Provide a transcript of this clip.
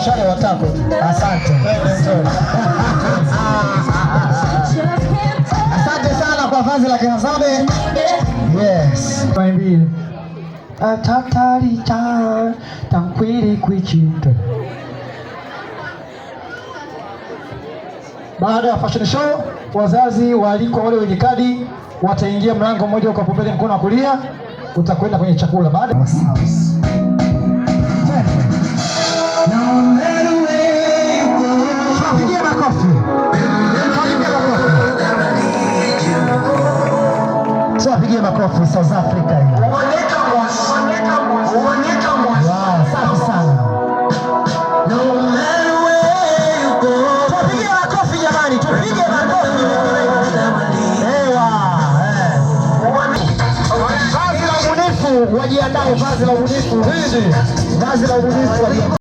shara watako. Asante. Asante sana kwa vazi la Kimasabe. Yes. Tuambie. Tatari cha tankwili kwichito. Baada ya fashion show, wazazi waalikwa wale wenye kadi wataingia mlango mmoja uko mbele mkono wa kulia, utakwenda kwenye chakula baada. Pigia makofi. Pigia makofi South Africa. Wow, safi sana. Pigia makofi jamani, tupige makofi. Vazi la ubunifu wajiandae, vazi la ubunifu. Vazi la ubunifu wajiandae.